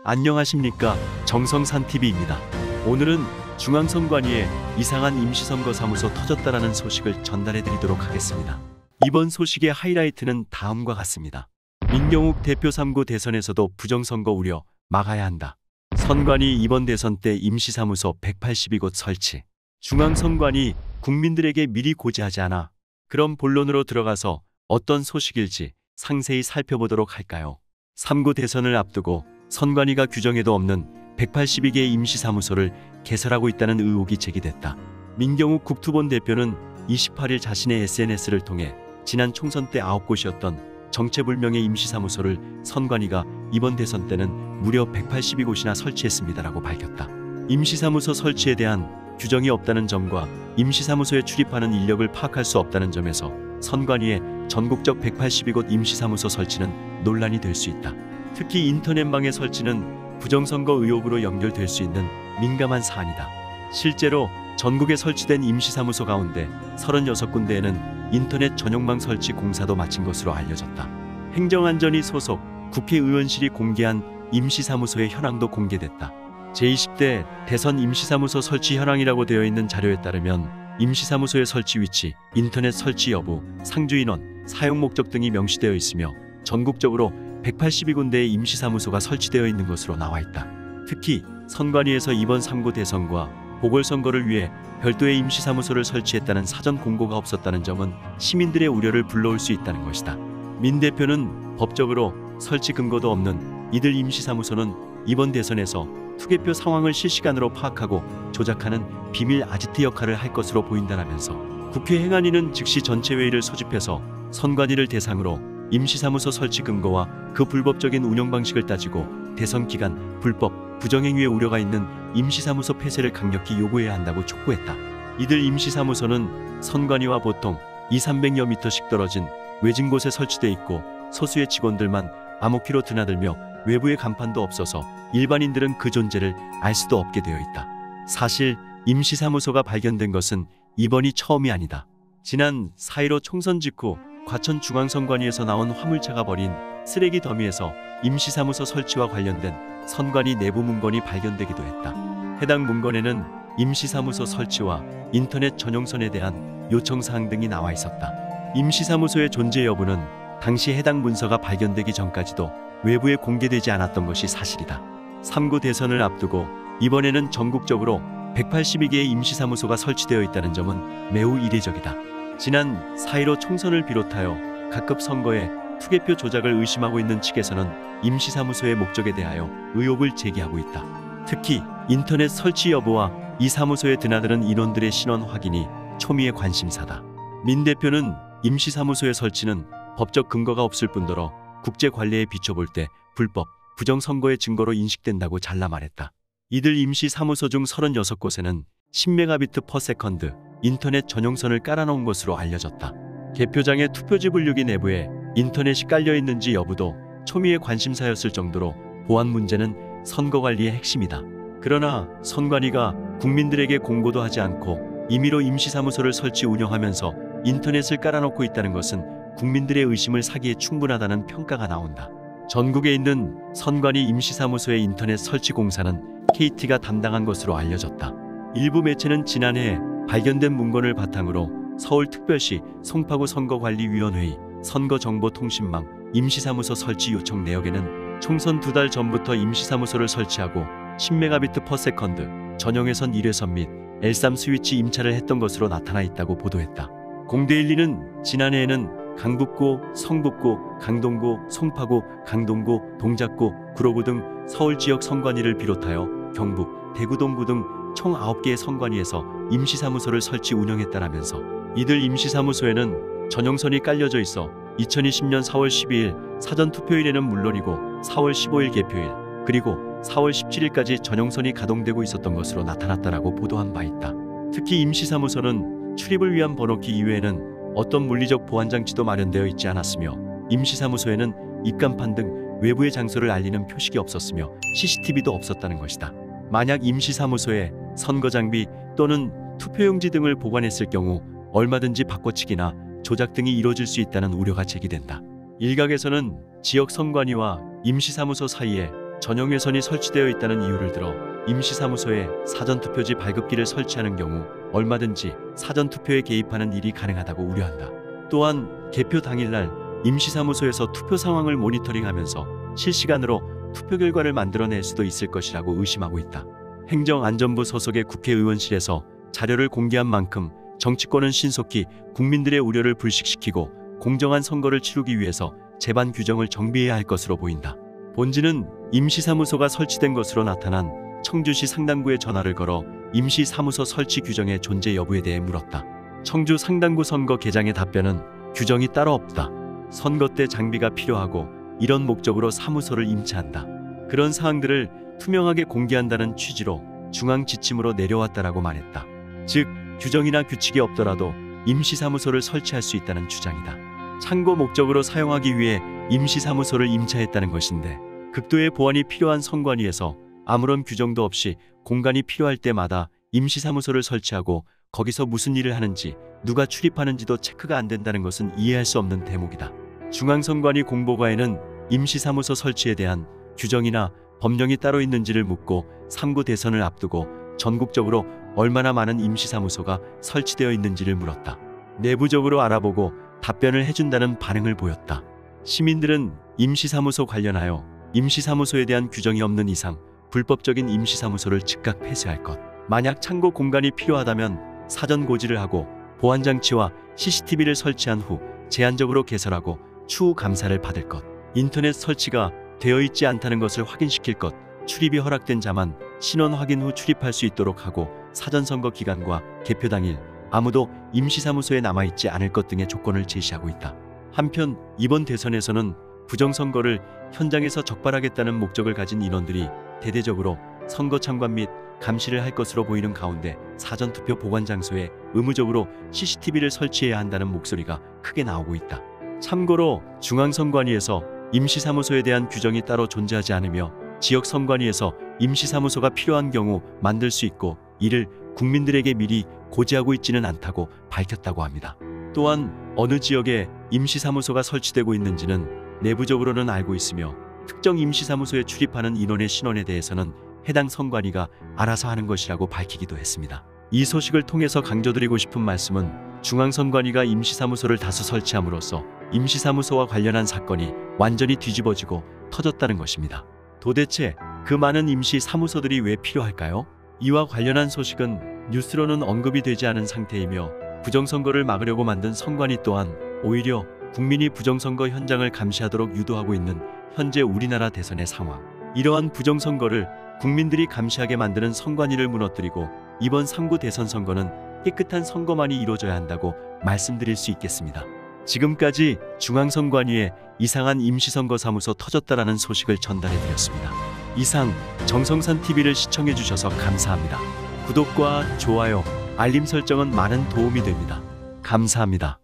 안녕하십니까, 정성산TV입니다. 오늘은 중앙선관위에 이상한 임시선거사무소 터졌다라는 소식을 전달해드리도록 하겠습니다. 이번 소식의 하이라이트는 다음과 같습니다. 민경욱 대표 3구 대선에서도 부정선거 우려 막아야 한다. 선관위 이번 대선 때 임시사무소 182곳 설치. 중앙선관위 국민들에게 미리 고지하지 않아. 그럼 본론으로 들어가서 어떤 소식일지 상세히 살펴보도록 할까요? 3구 대선을 앞두고 선관위가 규정에도 없는 182개의 임시사무소를 개설하고 있다는 의혹이 제기됐다. 민경욱 국토본 대표는 28일 자신의 SNS를 통해 지난 총선 때 9곳이었던 정체불명의 임시사무소를 선관위가 이번 대선 때는 무려 182곳이나 설치했습니다라고 밝혔다. 임시사무소 설치에 대한 규정이 없다는 점과 임시사무소에 출입하는 인력을 파악할 수 없다는 점에서 선관위의 전국적 182곳 임시사무소 설치는 논란이 될 수 있다. 특히 인터넷망의 설치는 부정선거 의혹으로 연결될 수 있는 민감한 사안이다. 실제로 전국에 설치된 임시사무소 가운데 36군데에는 인터넷 전용망 설치 공사도 마친 것으로 알려졌다. 행정안전위 소속 국회의원실이 공개한 임시사무소의 현황도 공개됐다. 제20대 대선 임시사무소 설치 현황이라고 되어 있는 자료에 따르면 임시사무소의 설치 위치, 인터넷 설치 여부, 상주인원, 사용 목적 등이 명시되어 있으며 전국적으로 182군데의 임시사무소가 설치되어 있는 것으로 나와 있다. 특히 선관위에서 이번 3구 대선과 보궐선거를 위해 별도의 임시사무소를 설치했다는 사전 공고가 없었다는 점은 시민들의 우려를 불러올 수 있다는 것이다. 민 대표는 법적으로 설치 근거도 없는 이들 임시사무소는 이번 대선에서 투개표 상황을 실시간으로 파악하고 조작하는 비밀 아지트 역할을 할 것으로 보인다라면서 국회 행안위는 즉시 전체회의를 소집해서 선관위를 대상으로 임시사무소 설치 근거와 그 불법적인 운영 방식을 따지고 대선 기간 불법, 부정행위의 우려가 있는 임시사무소 폐쇄를 강력히 요구해야 한다고 촉구했다. 이들 임시사무소는 선관위와 보통 200~300여 미터씩 떨어진 외진 곳에 설치돼 있고 소수의 직원들만 암호키로 드나들며 외부의 간판도 없어서 일반인들은 그 존재를 알 수도 없게 되어 있다. 사실 임시사무소가 발견된 것은 이번이 처음이 아니다. 지난 4.15 총선 직후 과천 중앙선관위에서 나온 화물차가 버린 쓰레기 더미에서 임시사무소 설치와 관련된 선관위 내부 문건이 발견되기도 했다. 해당 문건에는 임시사무소 설치와 인터넷 전용선에 대한 요청사항 등이 나와 있었다. 임시사무소의 존재 여부는 당시 해당 문서가 발견되기 전까지도 외부에 공개되지 않았던 것이 사실이다. 3구 대선을 앞두고 이번에는 전국적으로 182개의 임시사무소가 설치되어 있다는 점은 매우 이례적이다. 지난 4.15 총선을 비롯하여 각급 선거에 투개표 조작을 의심하고 있는 측에서는 임시사무소의 목적에 대하여 의혹을 제기하고 있다. 특히 인터넷 설치 여부와 이 사무소에 드나드는 인원들의 신원 확인이 초미의 관심사다. 민 대표는 임시사무소의 설치는 법적 근거가 없을 뿐더러 국제관례에 비춰볼 때 불법, 부정선거의 증거로 인식된다고 잘라 말했다. 이들 임시사무소 중 36곳에는 10Mbps 인터넷 전용선을 깔아놓은 것으로 알려졌다. 개표장의 투표지 분류기 내부에 인터넷이 깔려있는지 여부도 초미의 관심사였을 정도로 보안 문제는 선거관리의 핵심이다. 그러나 선관위가 국민들에게 공고도 하지 않고 임의로 임시사무소를 설치 운영하면서 인터넷을 깔아놓고 있다는 것은 국민들의 의심을 사기에 충분하다는 평가가 나온다. 전국에 있는 선관위 임시사무소의 인터넷 설치 공사는 KT가 담당한 것으로 알려졌다. 일부 매체는 지난해 발견된 문건을 바탕으로 서울특별시 송파구 선거관리위원회의 선거정보통신망 임시사무소 설치 요청 내역에는 총선 2달 전부터 임시사무소를 설치하고 10Mbps 전용회선 1회선 및 L3 스위치 임차를 했던 것으로 나타나 있다고 보도했다. 공대일리는 지난해에는 강북구, 성북구, 강동구, 송파구, 강동구, 동작구, 구로구 등 서울 지역 선관위를 비롯하여 경북, 대구 동구 등 총 9개의 선관위에서 임시사무소를 설치 운영했다라면서 이들 임시사무소에는 전용선이 깔려져 있어 2020년 4월 12일 사전투표일에는 물론이고 4월 15일 개표일 그리고 4월 17일까지 전용선이 가동되고 있었던 것으로 나타났다라고 보도한 바 있다. 특히 임시사무소는 출입을 위한 번호키 이외에는 어떤 물리적 보안장치도 마련되어 있지 않았으며 임시사무소에는 입간판 등 외부의 장소를 알리는 표식이 없었으며 CCTV도 없었다는 것이다. 만약 임시사무소에 선거장비 또는 투표용지 등을 보관했을 경우 얼마든지 바꿔치기나 조작 등이 이뤄질 수 있다는 우려가 제기된다. 일각에서는 지역 선관위와 임시사무소 사이에 전용 회선이 설치되어 있다는 이유를 들어 임시사무소에 사전투표지 발급기를 설치하는 경우 얼마든지 사전투표에 개입하는 일이 가능하다고 우려한다. 또한 개표 당일날 임시사무소에서 투표 상황을 모니터링하면서 실시간으로 투표 결과를 만들어낼 수도 있을 것이라고 의심하고 있다. 행정안전부 소속의 국회의원실에서 자료를 공개한 만큼 정치권은 신속히 국민들의 우려를 불식시키고 공정한 선거를 치르기 위해서 제반 규정을 정비해야 할 것으로 보인다. 본지는 임시사무소가 설치된 것으로 나타난 청주시 상당구에 전화를 걸어 임시사무소 설치 규정의 존재 여부에 대해 물었다. 청주 상당구 선거 개장의 답변은 규정이 따로 없다. 선거 때 장비가 필요하고 이런 목적으로 사무소를 임차한다. 그런 사항들을 투명하게 공개한다는 취지로 중앙 지침으로 내려왔다라고 말했다. 즉 규정이나 규칙이 없더라도 임시사무소를 설치할 수 있다는 주장이다. 창고 목적으로 사용하기 위해 임시사무소를 임차했다는 것인데 극도의 보안이 필요한 선관위에서 아무런 규정도 없이 공간이 필요할 때마다 임시사무소를 설치하고 거기서 무슨 일을 하는지 누가 출입하는지도 체크가 안 된다는 것은 이해할 수 없는 대목이다. 중앙선관위 공보과에는 임시사무소 설치에 대한 규정이나 법령이 따로 있는지를 묻고 3구 대선을 앞두고 전국적으로 얼마나 많은 임시사무소가 설치되어 있는지를 물었다. 내부적으로 알아보고 답변을 해준다는 반응을 보였다. 시민들은 임시사무소 관련하여 임시사무소에 대한 규정이 없는 이상 불법적인 임시사무소를 즉각 폐쇄할 것, 만약 창고 공간이 필요하다면 사전 고지를 하고 보안장치와 CCTV를 설치한 후 제한적으로 개설하고 추후 감사를 받을 것, 인터넷 설치가 되어 있지 않다는 것을 확인시킬 것, 출입이 허락된 자만 신원 확인 후 출입할 수 있도록 하고 사전선거 기간과 개표 당일 아무도 임시사무소에 남아있지 않을 것 등의 조건을 제시하고 있다. 한편 이번 대선에서는 부정선거를 현장에서 적발하겠다는 목적을 가진 인원들이 대대적으로 선거 참관 및 감시를 할 것으로 보이는 가운데 사전투표 보관 장소에 의무적으로 CCTV를 설치해야 한다는 목소리가 크게 나오고 있다. 참고로 중앙선관위에서 임시사무소에 대한 규정이 따로 존재하지 않으며 지역선관위에서 임시사무소가 필요한 경우 만들 수 있고 이를 국민들에게 미리 고지하고 있지는 않다고 밝혔다고 합니다. 또한 어느 지역에 임시사무소가 설치되고 있는지는 내부적으로는 알고 있으며 특정 임시사무소에 출입하는 인원의 신원에 대해서는 해당 선관위가 알아서 하는 것이라고 밝히기도 했습니다. 이 소식을 통해서 강조드리고 싶은 말씀은 중앙선관위가 임시사무소를 다수 설치함으로써 임시사무소와 관련한 사건이 완전히 뒤집어지고 터졌다는 것입니다. 도대체 그 많은 임시사무소들이 왜 필요할까요? 이와 관련한 소식은 뉴스로는 언급이 되지 않은 상태이며 부정선거를 막으려고 만든 선관위 또한 오히려 국민이 부정선거 현장을 감시하도록 유도하고 있는 현재 우리나라 대선의 상황. 이러한 부정선거를 국민들이 감시하게 만드는 선관위를 무너뜨리고 이번 3구 대선 선거는 깨끗한 선거만이 이루어져야 한다고 말씀드릴 수 있겠습니다. 지금까지 중앙선관위에 이상한 임시선거사무소 터졌다라는 소식을 전달해드렸습니다. 이상 정성산TV를 시청해주셔서 감사합니다. 구독과 좋아요, 알림 설정은 많은 도움이 됩니다. 감사합니다.